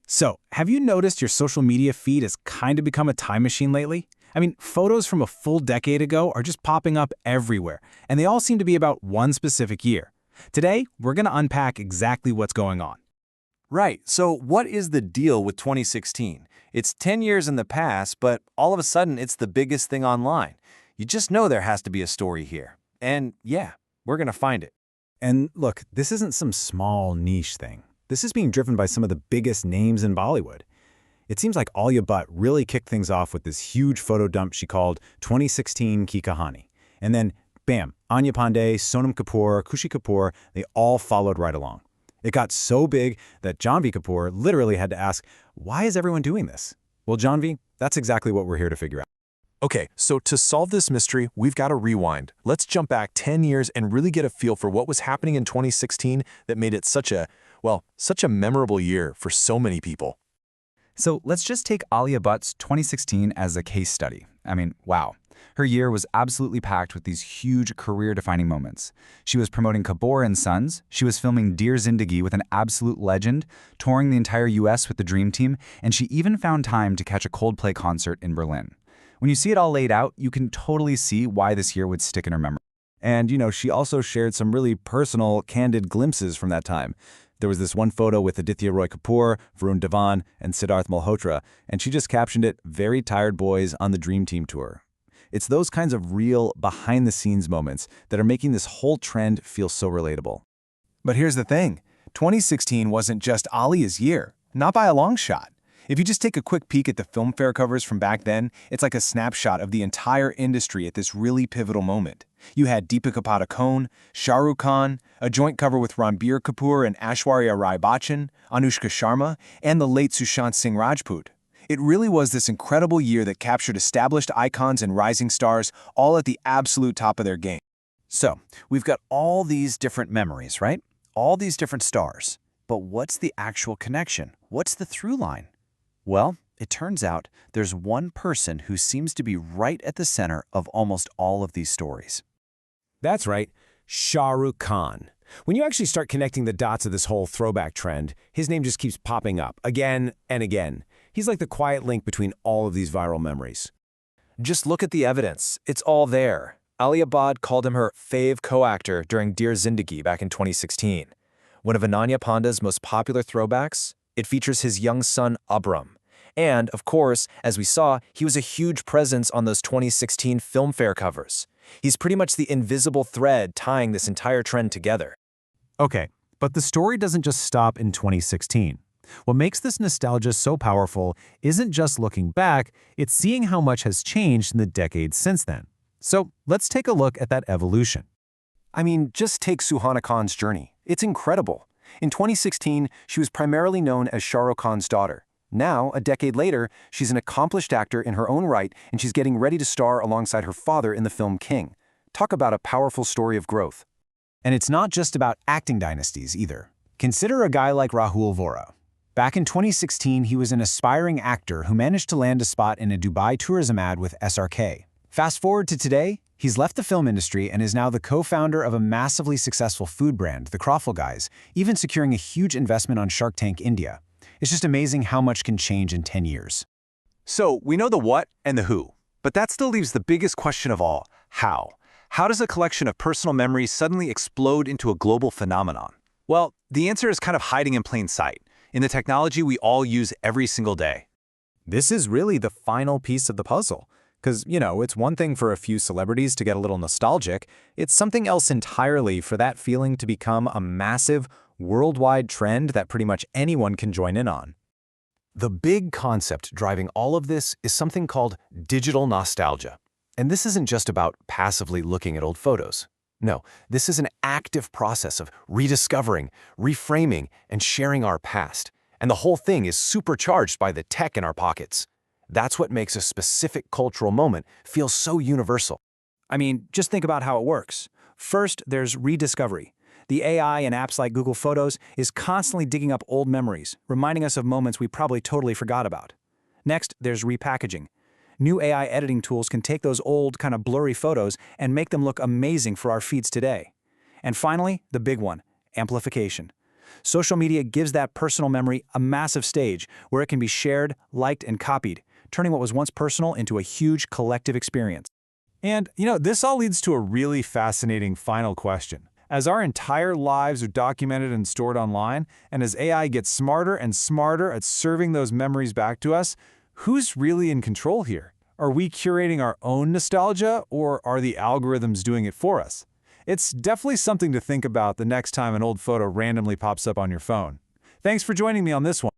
So, have you noticed your social media feed has kind of become a time machine lately? I mean, photos from a full decade ago are just popping up everywhere, and they all seem to be about one specific year. Today, we're going to unpack exactly what's going on. Right, so what is the deal with 2016? It's 10 years in the past, but all of a sudden it's the biggest thing online. You just know there has to be a story here. And yeah, we're gonna find it. And look, this isn't some small niche thing. This is being driven by some of the biggest names in Bollywood. It seems like Alia Bhatt really kicked things off with this huge photo dump she called 2016 Ki Kahani. And then, bam, Anya Pandey, Sonam Kapoor, Kushi Kapoor, they all followed right along. It got so big that Janvi Kapoor literally had to ask, why is everyone doing this? Well, Janvi, that's exactly what we're here to figure out. Okay, so to solve this mystery, we've got to rewind. Let's jump back 10 years and really get a feel for what was happening in 2016 that made it such a memorable year for so many people. So let's just take Alia Bhatt's 2016 as a case study. I mean, wow. Her year was absolutely packed with these huge career-defining moments. She was promoting Kapoor & Sons, she was filming Dear Zindagi with an absolute legend, touring the entire US with the Dream Team, and she even found time to catch a Coldplay concert in Berlin. When you see it all laid out, you can totally see why this year would stick in her memory. And, she also shared some really personal, candid glimpses from that time. There was this one photo with Aditya Roy Kapoor, Varun Dhawan, and Siddharth Malhotra, and she just captioned it, "Very tired boys on the Dream Team tour." It's those kinds of real, behind-the-scenes moments that are making this whole trend feel so relatable. But here's the thing. 2016 wasn't just Alia's year, not by a long shot. If you just take a quick peek at the filmfare covers from back then, it's like a snapshot of the entire industry at this really pivotal moment. You had Deepika Padukone, Shah Rukh Khan, a joint cover with Ranbir Kapoor and Aishwarya Rai Bachchan, Anushka Sharma, and the late Sushant Singh Rajput. It really was this incredible year that captured established icons and rising stars all at the absolute top of their game. So, we've got all these different memories, right? All these different stars. But what's the actual connection? What's the through line? Well, it turns out there's one person who seems to be right at the center of almost all of these stories. That's right, Shah Rukh Khan. When you actually start connecting the dots of this whole throwback trend, his name just keeps popping up again and again. He's like the quiet link between all of these viral memories. Just look at the evidence. It's all there. Alia Bhatt called him her fave co-actor during Dear Zindagi back in 2016. One of Ananya Pandey's most popular throwbacks, it features his young son Abram. And, of course, as we saw, he was a huge presence on those 2016 Filmfare covers. He's pretty much the invisible thread tying this entire trend together. Okay, but the story doesn't just stop in 2016. What makes this nostalgia so powerful isn't just looking back, it's seeing how much has changed in the decades since then. So let's take a look at that evolution. I mean, just take Suhana Khan's journey. It's incredible. In 2016, she was primarily known as Shah Rukh Khan's daughter. Now, a decade later, she's an accomplished actor in her own right, and she's getting ready to star alongside her father in the film King. Talk about a powerful story of growth. And it's not just about acting dynasties either. Consider a guy like Rahul Vora. Back in 2016, he was an aspiring actor who managed to land a spot in a Dubai tourism ad with SRK. Fast forward to today, he's left the film industry and is now the co-founder of a massively successful food brand, the Croffle Guys, even securing a huge investment on Shark Tank India. It's just amazing how much can change in 10 years. So, we know the what and the who, but that still leaves the biggest question of all, how? How does a collection of personal memories suddenly explode into a global phenomenon? Well, the answer is kind of hiding in plain sight, in the technology we all use every single day. This is really the final piece of the puzzle. Because, it's one thing for a few celebrities to get a little nostalgic. It's something else entirely for that feeling to become a massive, worldwide trend that pretty much anyone can join in on. The big concept driving all of this is something called digital nostalgia. And this isn't just about passively looking at old photos. No, this is an active process of rediscovering, reframing, and sharing our past. And the whole thing is supercharged by the tech in our pockets. That's what makes a specific cultural moment feel so universal. I mean, just think about how it works. First, there's rediscovery. The AI in apps like Google Photos is constantly digging up old memories, reminding us of moments we probably totally forgot about. Next, there's repackaging. New AI editing tools can take those old, kind of blurry photos and make them look amazing for our feeds today. And finally, the big one, amplification. Social media gives that personal memory a massive stage where it can be shared, liked, and copied, turning what was once personal into a huge collective experience. And, this all leads to a really fascinating final question. As our entire lives are documented and stored online, and as AI gets smarter and smarter at serving those memories back to us, who's really in control here? Are we curating our own nostalgia, or are the algorithms doing it for us? It's definitely something to think about the next time an old photo randomly pops up on your phone. Thanks for joining me on this one.